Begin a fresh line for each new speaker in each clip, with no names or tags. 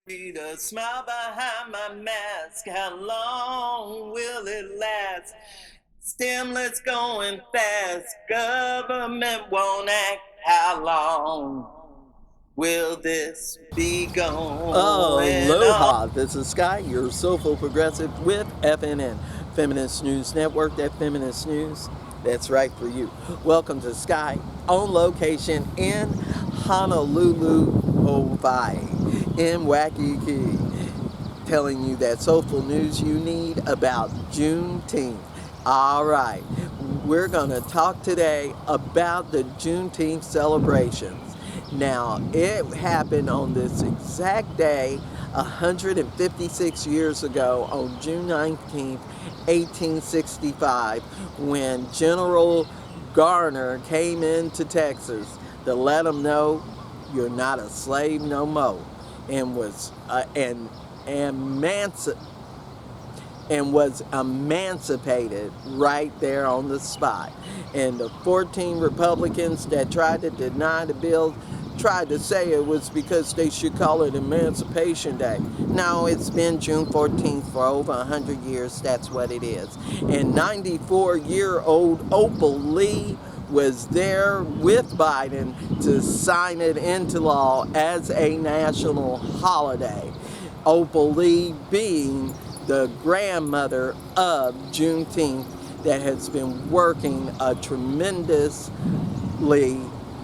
Need a smile behind my mask. How long will it last? Stimulus going fast. Government won't act. How long will this be going
Aloha, this is Skye, your Soulful Progressive with FNN, Feminist News Network, that Feminist News, that's right for you. Welcome to Skye, on location in Honolulu, Hawaii, in Waikiki, telling you that soulful news you need about Juneteenth. All right, we're going to talk today about the Juneteenth celebrations. Now, it happened on this exact day 156 years ago on June 19th, 1865, when General Garner came into Texas to let them know you're not a slave no more, and was emancipated right there on the spot. And the 14 Republicans that tried to deny the bill tried to say it was because they should call it Emancipation Day. No, it's been June 14th for over 100 years. That's what it is. And 94-year-old Opal Lee was there with Biden to sign it into law as a national holiday. Opal Lee being the grandmother of Juneteenth, that has been working tremendously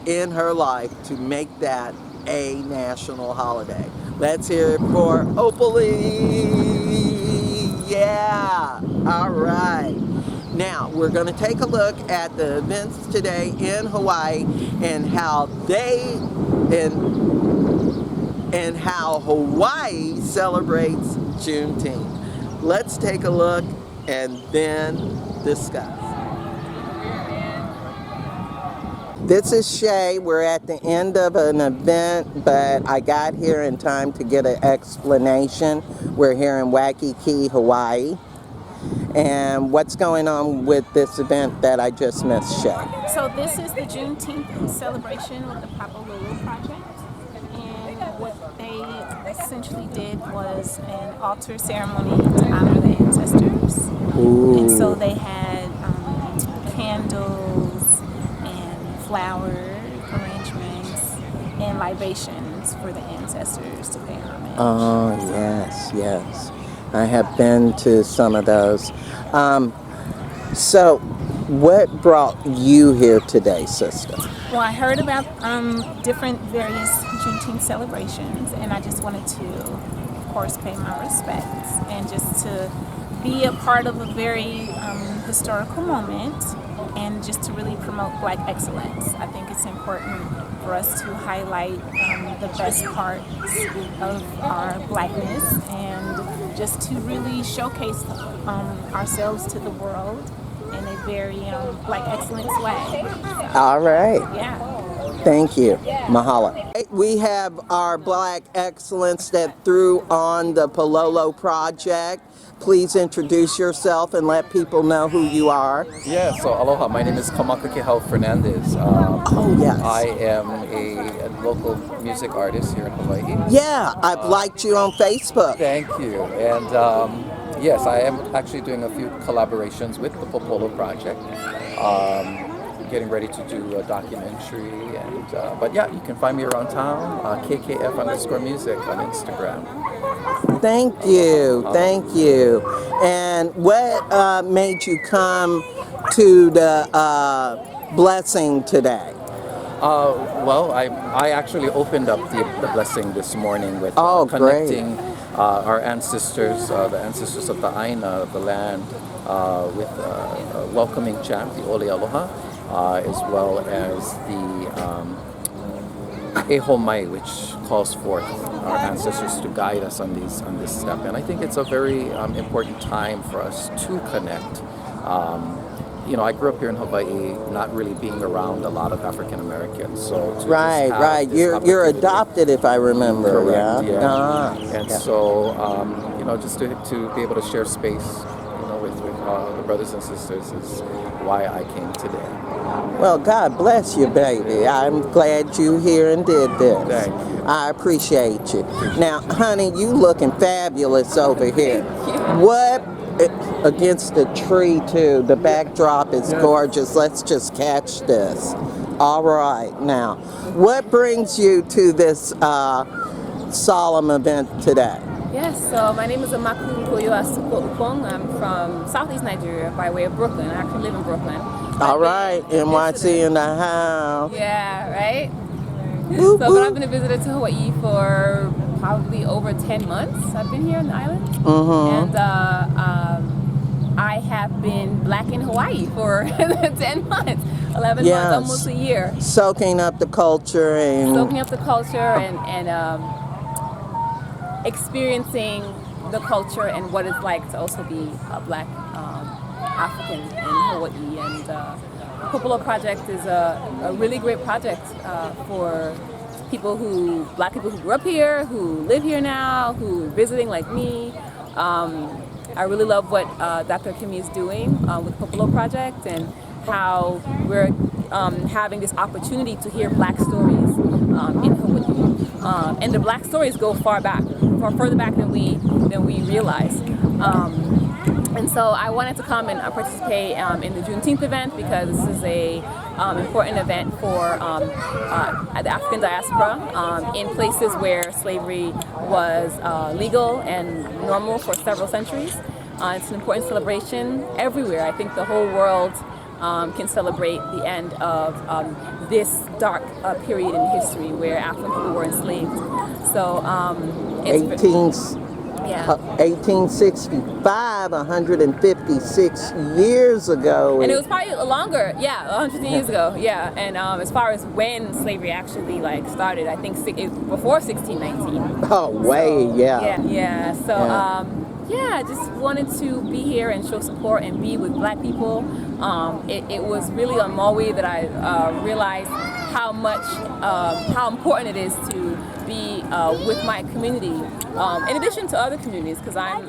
in her life to make that a national holiday. Let's hear it for Opal Lee. Yeah, all right. Now, we're going to take a look at the events today in Hawaii and how how Hawaii celebrates Juneteenth. Let's take a look and then discuss. This is Shay. We're at the end of an event, but I got here in time to get an explanation. We're here in Waikiki, Hawaii. And what's going on with this event that I just missed, Shay?
So this is the Juneteenth celebration with the W.O.W project. And what they essentially did was an altar ceremony to honor the ancestors.
Ooh.
And so they had candles and flower arrangements and libations for the ancestors to pay homage.
Oh, yes, yes. I have been to some of those. So, what brought you here today, sister?
Well, I heard about different various Juneteenth celebrations, and I just wanted to, of course, pay my respects and just to be a part of a very historical moment and just to really promote Black excellence. I think it's important for us to highlight the best parts of our Blackness and just to really showcase ourselves to the world in a very Black excellence way.
All right.
Yeah.
Thank you. Mahalo. We have our Black excellence that threw on the Pololo project. Please introduce yourself and let people know who you are.
Yeah, so aloha. My name is Kamakakihau Fernandez.
Oh, yes.
I am a local music artist here in Hawaii.
Yeah, I've liked you on Facebook.
Thank you. And yes, I am actually doing a few collaborations with the Popolo Project. Getting ready to do a documentary. But yeah, you can find me around town, KKF_music on Instagram.
Thank you. Thank you. And what made you come to the blessing today?
Well, I actually opened up the blessing this morning with connecting our ancestors, the ancestors of the Aina, of the land, with a welcoming chant, the Ole Aloha, as well as the Eho Mai, which calls forth our ancestors to guide us on this step. And I think it's a very important time for us to connect. I grew up here in Hawaii, not really being around a lot of African Americans. So
right. You're adopted, if I remember.
Correct,
yeah.
And so just to be able to share space, with the brothers and sisters is why I came today.
Well, God bless you, baby. I'm glad you here and did this.
Thank you.
I appreciate you. Now, honey, you looking fabulous over here. What, against the tree too, the backdrop is gorgeous. Let's just catch this. All right, now, what brings you to this solemn event today?
Yes, so my name is Amaku Koyo Asuko Upong. I'm from Southeast Nigeria by way of Brooklyn. I actually live in Brooklyn.
All right, NYC in the house.
Yeah, right?
Whoop,
But
whoop.
I've been a visitor to Hawaii for probably over 10 months. I've been here on the island.
Mm-hmm.
And I have been black in Hawaii for 10 months, 11
Yes.
months, almost a year.
Soaking up the culture and
Soaking up the culture and experiencing the culture and what it's like to also be a black African in Hawaii. And Kupalo Project is a really great project for black people who grew up here, who live here now, who are visiting like me. I really love what Dr. Kimi is doing with Kupalo Project and how we're having this opportunity to hear black stories in Hawaii. And the black stories go far further back than we realize. And so I wanted to come and participate in the Juneteenth event because this is a important event for the African diaspora in places where slavery was legal and normal for several centuries. It's an important celebration everywhere. I think the whole world can celebrate the end of this dark period in history where African people were enslaved. So it's
1865, 156 years ago.
And it was probably longer, 150 years ago, And as far as when slavery actually started, I think before 1619.
Oh, way,
So, I just wanted to be here and show support and be with black people. It was really on Maui that I realized how important it is to be with my community, in addition to other communities, because I'm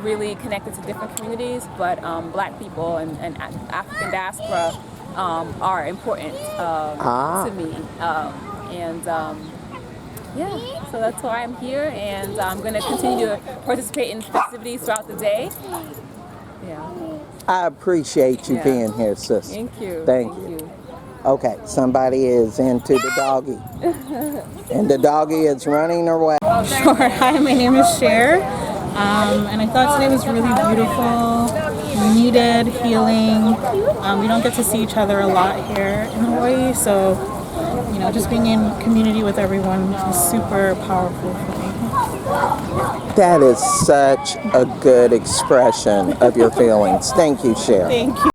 really connected to different communities, but black people and African diaspora are important to me. So that's why I'm here, and I'm going to continue to participate in festivities throughout the day.
I appreciate you being here, sis.
Thank you.
Thank you. Okay, somebody is into the doggy. And the doggy is running away.
Sure. Hi, my name is Cher. And I thought today was really beautiful, needed healing. We don't get to see each other a lot here in Hawaii, so just being in community with everyone is super powerful for me.
That is such a good expression of your feelings. Thank you, Cher.
Thank you.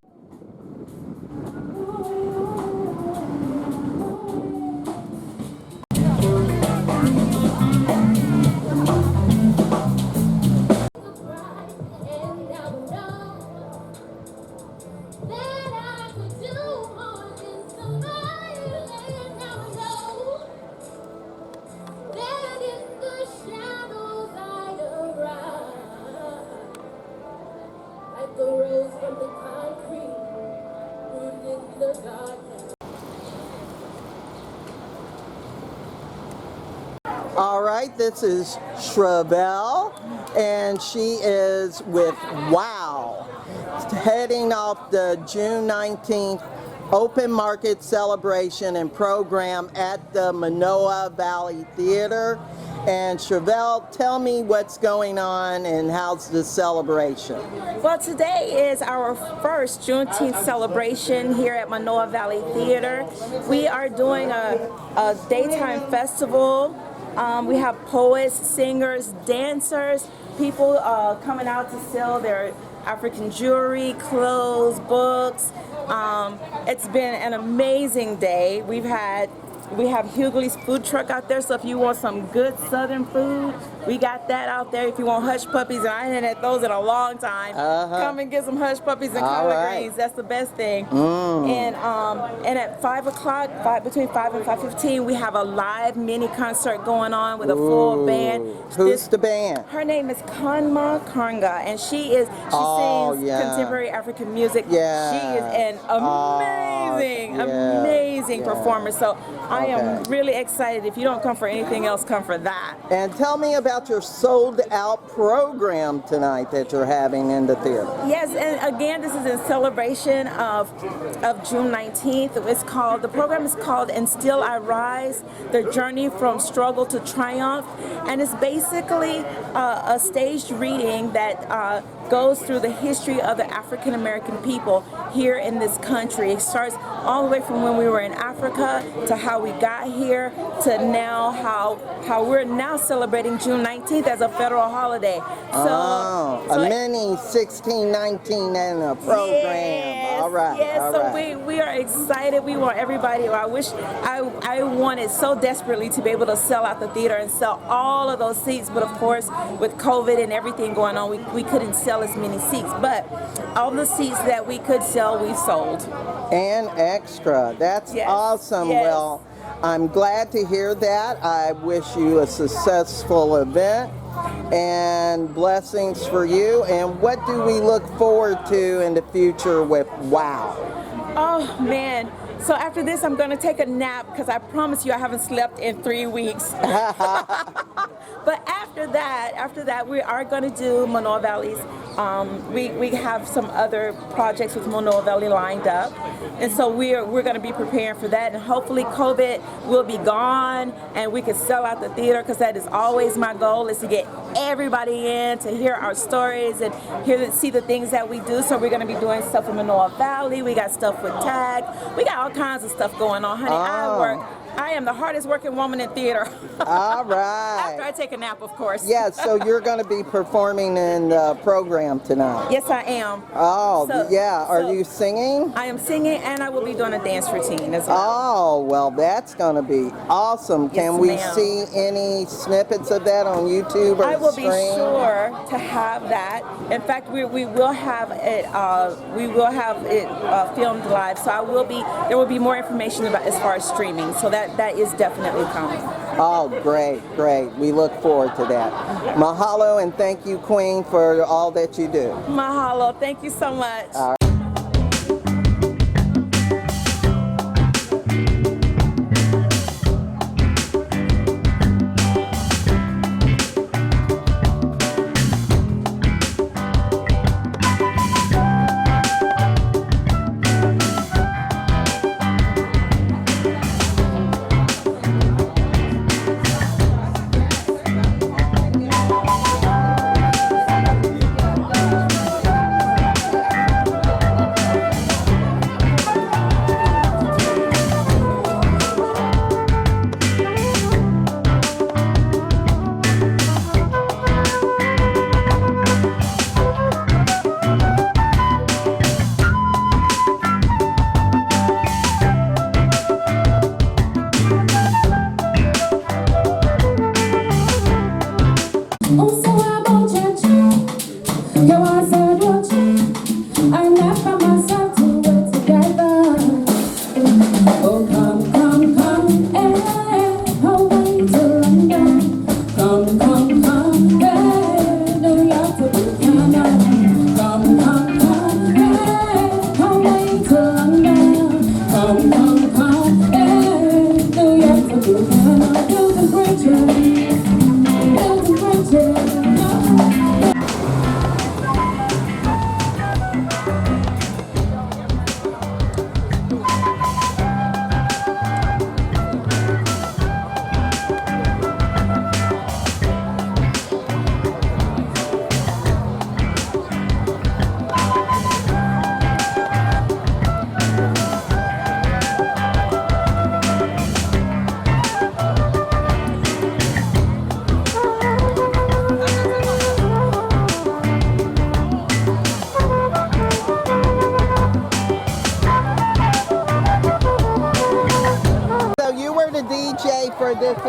All right, this is Shravelle, and she is with W.O.W, heading off the June 19th open market celebration and program at the Manoa Valley Theater. And Shravelle, tell me what's going on and how's the celebration?
Well, today is our first Juneteenth celebration here at Manoa Valley Theater. We are doing a daytime festival. We have poets, singers, dancers, people coming out to sell their African jewelry, clothes, books. It's been an amazing day. We've had We have Hughley's food truck out there, so if you want some good Southern food, we got that out there. If you want hush puppies, and I hadn't had those in a long time, come and get some hush puppies and collard greens. That's the best thing. And at 5 o'clock, between 5 and 5:15, we have a live mini concert going on with a full band.
Who's the band?
Her name is Kanma Karnga, and she sings contemporary African music.
Yeah.
She is an amazing performer. So I am really excited. If you don't come for anything else, come for that.
And tell me about your sold out program tonight that you're having in the theater.
Yes, and again, this is in celebration of June 19th. The program is called And Still I Rise, The Journey from Struggle to Triumph. And it's basically a staged reading that goes through the history of the African American people here in this country. It starts all the way from when we were in Africa to how we got here to now how we're now celebrating June 19th as a federal holiday.
So a mini 1619 and a program.
Yes,
all right.
We are excited. We want everybody. I wanted so desperately to be able to sell out the theater and sell all of those seats, but of course with COVID and everything going on, we couldn't sell as many seats. But all the seats that we could sell, we sold.
And extra. That's awesome.
Yes.
Well, I'm glad to hear that. I wish you a successful event and blessings for you. And what do we look forward to in the future with WOW?
Oh man. So after this, I'm going to take a nap because I promise you I haven't slept in 3 weeks. But after that, we are going to do Manoa Valley's. We have some other projects with Manoa Valley lined up, and so we're going to be preparing for that. And hopefully, COVID will be gone, and we can sell out the theater because that is always my goal: is to get everybody in to hear our stories and see the things that we do. So we're going to be doing stuff in Manoa Valley. We got stuff with TAG. We got all kinds of stuff going on, honey. I am the hardest working woman in theater.
All right.
After I take a nap, of course.
Yeah, so you're going to be performing in the program tonight.
Yes, I am.
Oh, yeah. Are you singing?
I am singing, and I will be doing a dance routine as well.
Oh, well, that's going to be awesome. Can we see any snippets of that on YouTube or
I will
stream?
be sure to have that. In fact, we will have it. Filmed live. So there will be more information about as far as streaming. So that is definitely coming.
Oh, great. We look forward to that. Mahalo, and thank you, Queen, for all that you do.
Mahalo. Thank you so much.
All right.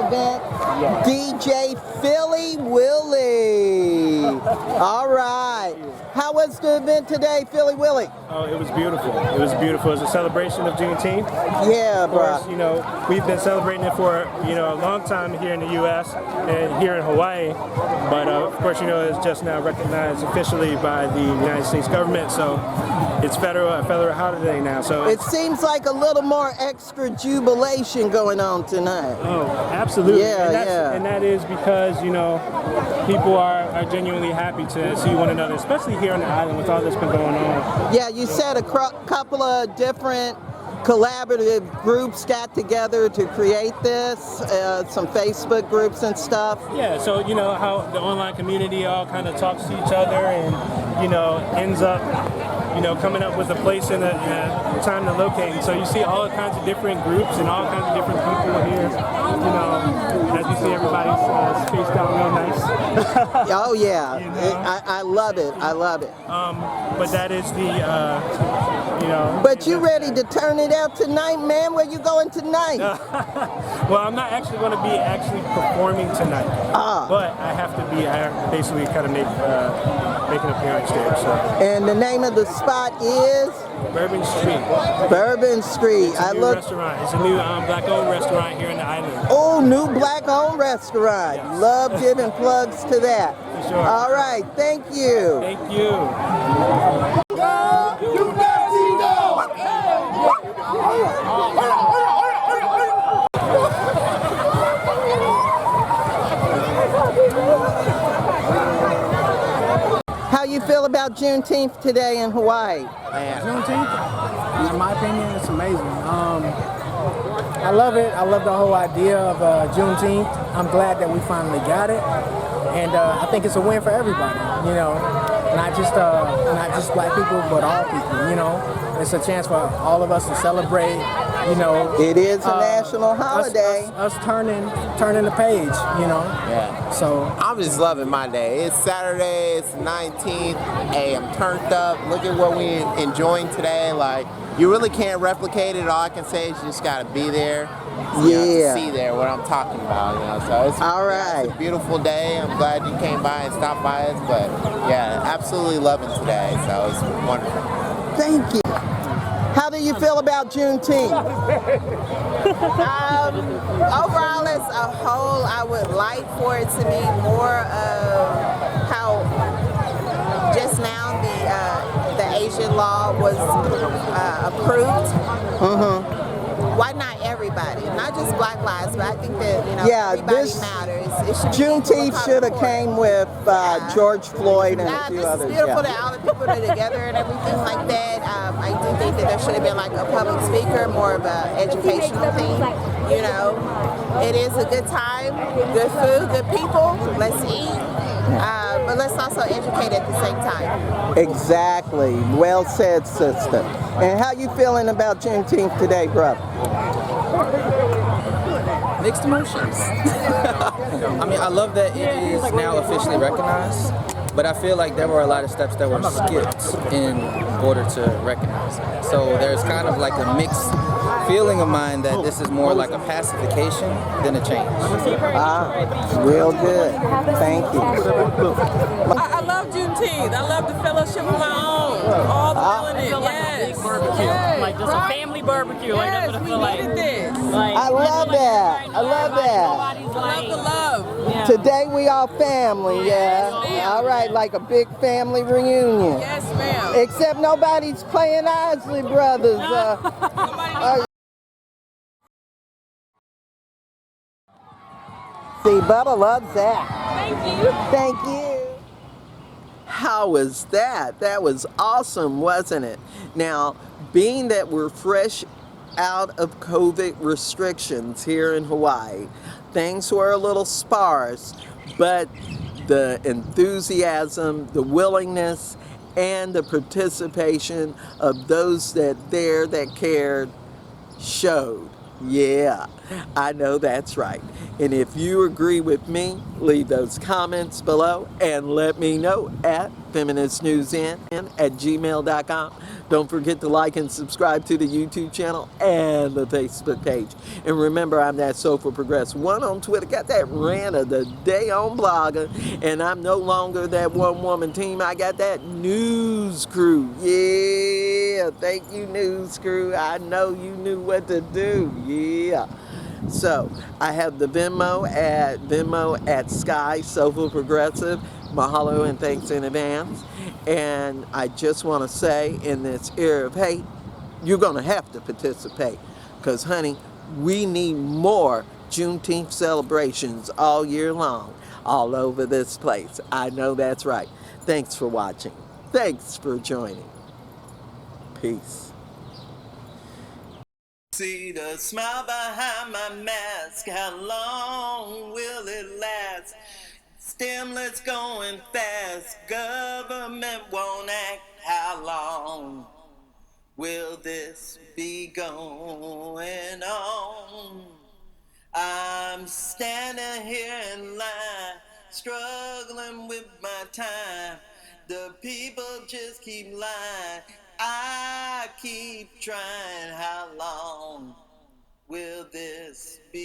event, DJ Philly Willie. All right. How was the event today, Philly Willie?
Oh, it was beautiful. It was beautiful. It was a celebration of Juneteenth.
Yeah, bro.
Of course, you know, we've been celebrating it for, you know, a long time here in the U.S. and here in Hawaii. But of course, you know, it's just now recognized officially by the United States government. So it's a federal holiday now. So
it seems like a little more extra jubilation going on tonight.
Oh, absolutely.
Yeah,
and that is because, you know, people are genuinely happy to see one another, especially here on the island with all that's been going on.
Yeah, you said a couple of different collaborative groups got together to create this, some Facebook groups and stuff.
Yeah, so you know how the online community all kind of talks to each other and, you know, ends up, you know, coming up with a place and a time to locate. And so you see all kinds of different groups and all kinds of different people here. You know, as you see everybody's spaced out real nice.
Oh yeah,
you know?
I love it. I love it.
But that is the, you know.
But you ready to turn it out tonight, man? Where you going tonight?
Well, I'm not actually going to be performing tonight. But I have to basically kind of make an appearance there. So.
And the name of the spot is?
Bourbon Street.
Bourbon Street.
It's a new restaurant. It's a new black-owned restaurant here in the island.
Oh, new black-owned restaurant.
Yes.
Love giving plugs to that.
For sure.
All right, thank you.
Thank you.
How you feel about Juneteenth today in Hawaii?
Juneteenth, in my opinion, it's amazing. I love it. I love the whole idea of Juneteenth. I'm glad that we finally got it, and I think it's a win for everybody. You know, not just black people, but all people. You know, it's a chance for all of us to celebrate. You know,
it is a national holiday.
Us turning the page. You know.
Yeah.
So
I'm just loving my day. It's Saturday. It's the 19th. Hey, I'm turned up. Look at what we enjoying today. Like, you really can't replicate it. All I can say is you just gotta be there. To see there what I'm talking about. You know, so it's
all right.
It's a beautiful day. I'm glad you came by and stopped by us. But yeah, absolutely loving today. So it's wonderful.
Thank you. How do you feel about Juneteenth?
Overall, as a whole, I would like for it to be more of how just now the Asian law was approved.
Mm-hmm.
Why not everybody? Not just Black lives, but I think that, you know, everybody matters.
Juneteenth should have came with George Floyd and a few others.
It's beautiful that all the people are together and everything like that. I do think that there should have been like a public speaker, more of an educational thing. You know, it is a good time, good food, good people. Let's eat. But let's also educate at the same time.
Exactly. Well said, sister. And how you feeling about Juneteenth today, brother?
Mixed emotions. I mean, I love that it is now officially recognized, but I feel like there were a lot of steps that were skipped in order to recognize it. So there's kind of like a mixed feeling of mine that this is more like a pacification than a change.
Real good. Thank you.
I love Juneteenth. I love the fellowship of my own. All the feeling it. Yes.
Barbecue.
Yes.
Like just a family barbecue. Like that's what I feel like.
This.
I love that. I love that.
I love the love.
Yeah.
Today we all family, yeah. All right, like a big family reunion.
Yes, ma'am.
Except nobody's playing Isley Brothers. See, Bubba loves that.
Thank you.
Thank you. How was that? That was awesome, wasn't it? Now, being that we're fresh out of COVID restrictions here in Hawaii, things were a little sparse, but the enthusiasm, the willingness, and the participation of those that cared showed. Yeah, I know that's right. And if you agree with me, leave those comments below and let me know at FeministNewsN at gmail.com. Don't forget to like and subscribe to the YouTube channel and the Facebook page. And remember, I'm that Soulful Progressive one on Twitter. Got that rant of the day on Blogger. And I'm no longer that one-woman team. I got that news crew. Yeah, thank you, news crew. I know you knew what to do. Yeah. So I have the Venmo at Skye, Soulful Progressive. Mahalo and thanks in advance. And I just want to say, in this era of hate, you're going to have to participate. Because, honey, we need more Juneteenth celebrations all year long, all over this place. I know that's right. Thanks for watching. Thanks for joining. Peace.
See the smile behind my mask, how long will it last? Stimulus going fast, government won't act, how long will this be going on? I'm standing here in line, struggling with my time. The people just keep lying, I keep trying. How long will this be?